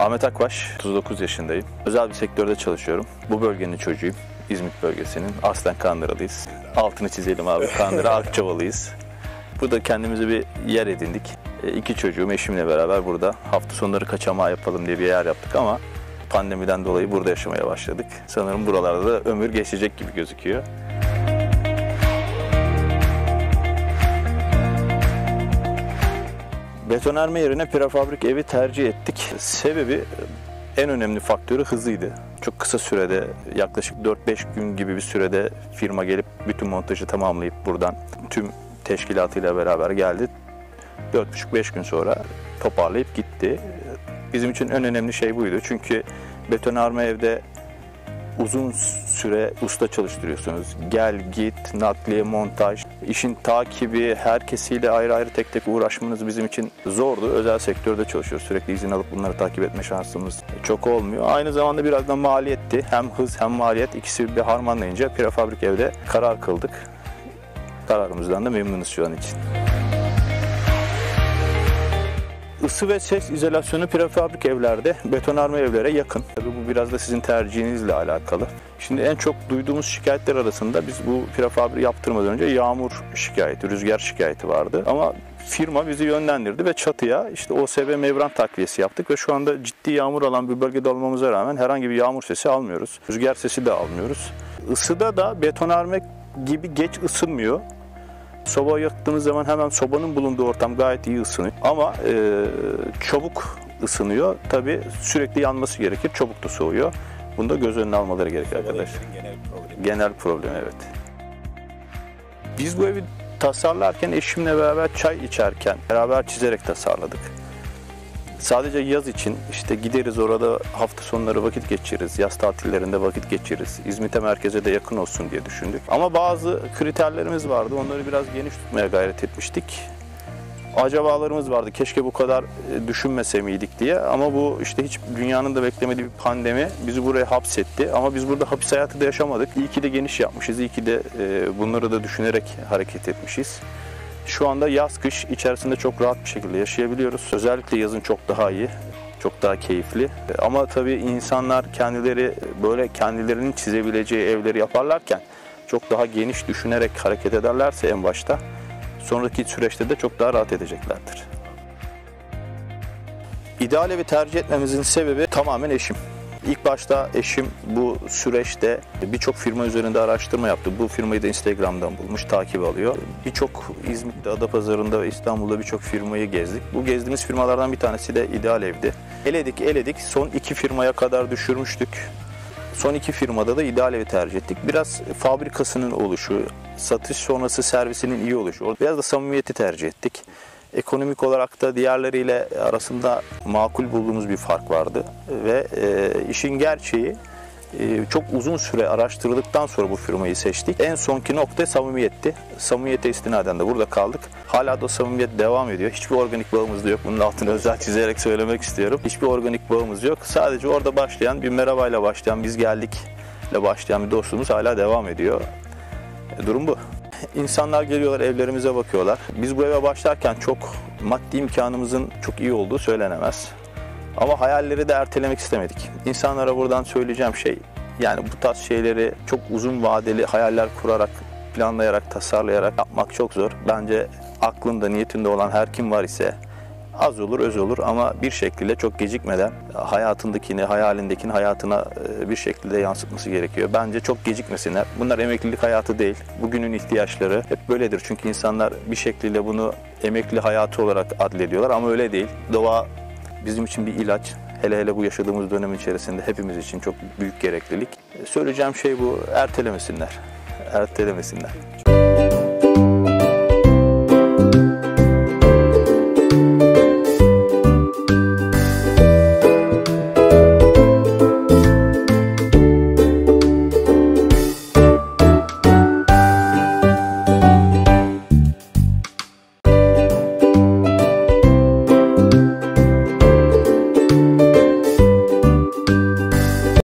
Ahmet Akbaş, 39 yaşındayım. Özel bir sektörde çalışıyorum. Bu bölgenin çocuğuyum. İzmit bölgesinin. Aslen Kandıralıyız. Altını çizelim abi. Kandıra Akçavalıyız. Burada kendimize bir yer edindik. İki çocuğum eşimle beraber burada hafta sonları kaçamağı yapalım diye bir yer yaptık ama pandemiden dolayı burada yaşamaya başladık. Sanırım buralarda da ömür geçecek gibi gözüküyor. Betonarme yerine prefabrik evi tercih ettik. Sebebi, en önemli faktörü hızıydı. Çok kısa sürede, yaklaşık 4-5 gün gibi bir sürede firma gelip bütün montajı tamamlayıp buradan tüm teşkilatıyla beraber geldi. 4,5-5 gün sonra toparlayıp gitti. Bizim için en önemli şey buydu. Çünkü betonarme evde uzun süre usta çalıştırıyorsunuz. Gel git, nakliye, montaj, işin takibi, herkesiyle ayrı ayrı tek tek uğraşmanız bizim için zordu. Özel sektörde çalışıyoruz. Sürekli izin alıp bunları takip etme şansımız çok olmuyor. Aynı zamanda biraz da maliyetti. Hem hız hem maliyet, ikisi bir harmanlayınca prefabrik evde karar kıldık. Kararımızdan da memnunuz şu an için. Isı ve ses izolasyonu prefabrik evlerde betonarme evlere yakın. Tabii bu biraz da sizin tercihinizle alakalı. Şimdi en çok duyduğumuz şikayetler arasında biz bu prefabrik yaptırmadan önce yağmur şikayeti, rüzgar şikayeti vardı. Ama firma bizi yönlendirdi ve çatıya işte OSB membran takviyesi yaptık ve şu anda ciddi yağmur alan bir bölgede olmamıza rağmen herhangi bir yağmur sesi almıyoruz. Rüzgar sesi de almıyoruz. Isıda da betonarme gibi geç ısınmıyor. Soba yaktığınız zaman hemen sobanın bulunduğu ortam gayet iyi ısınıyor. Ama çabuk ısınıyor. Tabii sürekli yanması gerekir. Çabuk da soğuyor. Bunu da göz önüne almaları gerekir arkadaşlar. Genel problem, evet. Biz bu evi tasarlarken eşimle beraber çay içerken beraber çizerek tasarladık. Sadece yaz için işte gideriz orada hafta sonları vakit geçiririz, yaz tatillerinde vakit geçiririz. İzmit'e, merkeze de yakın olsun diye düşündük. Ama bazı kriterlerimiz vardı, onları biraz geniş tutmaya gayret etmiştik. Acabalarımız vardı, keşke bu kadar düşünmese miydik diye. Ama bu işte hiç dünyanın da beklemediği bir pandemi bizi buraya hapsetti. Ama biz burada hapis hayatı da yaşamadık. İyi ki de geniş yapmışız, iyi ki de bunları da düşünerek hareket etmişiz. Şu anda yaz-kış içerisinde çok rahat bir şekilde yaşayabiliyoruz. Özellikle yazın çok daha iyi, çok daha keyifli. Ama tabii insanlar kendileri böyle kendilerinin çizebileceği evleri yaparlarken çok daha geniş düşünerek hareket ederlerse en başta sonraki süreçte de çok daha rahat edeceklerdir. İdeal evi tercih etmemizin sebebi tamamen eşim. İlk başta eşim bu süreçte birçok firma üzerinde araştırma yaptı. Bu firmayı da Instagram'dan bulmuş, takip alıyor. Birçok İzmit'te, Adapazarı'nda ve İstanbul'da birçok firmayı gezdik. Bu gezdiğimiz firmalardan bir tanesi de İdeal Ev'di. Eledik. Son 2 firmaya kadar düşürmüştük. Son 2 firmada da İdeal Ev'i tercih ettik. Biraz fabrikasının oluşu, satış sonrası servisinin iyi oluşu, biraz da samimiyeti tercih ettik. Ekonomik olarak da diğerleriyle arasında makul bulduğumuz bir fark vardı ve işin gerçeği çok uzun süre araştırdıktan sonra bu firmayı seçtik. En sonki nokta samimiyetti. Samimiyete istinaden de burada kaldık. Hala da samimiyet devam ediyor. Hiçbir organik bağımız da yok. Bunun altını özel çizerek söylemek istiyorum. Hiçbir organik bağımız yok. Sadece orada başlayan bir merhabayla başlayan, biz geldikle başlayan bir dostluğumuz hala devam ediyor. Durum bu. İnsanlar geliyorlar, evlerimize bakıyorlar. Biz bu eve başlarken çok maddi imkanımızın çok iyi olduğu söylenemez. Ama hayalleri de ertelemek istemedik. İnsanlara buradan söyleyeceğim şey, yani bu tarz şeyleri çok uzun vadeli hayaller kurarak, planlayarak, tasarlayarak yapmak çok zor. Bence aklında, niyetinde olan her kim var ise az olur, öz olur ama bir şekilde çok gecikmeden hayatındakini, hayalindekini hayatına bir şekilde yansıtması gerekiyor. Bence çok gecikmesinler. Bunlar emeklilik hayatı değil. Bugünün ihtiyaçları hep böyledir. Çünkü insanlar bir şekilde bunu emekli hayatı olarak adlediyorlar ama öyle değil. Doğa bizim için bir ilaç. Hele hele bu yaşadığımız dönem içerisinde hepimiz için çok büyük gereklilik. Söyleyeceğim şey bu, ertelemesinler. Ertelemesinler.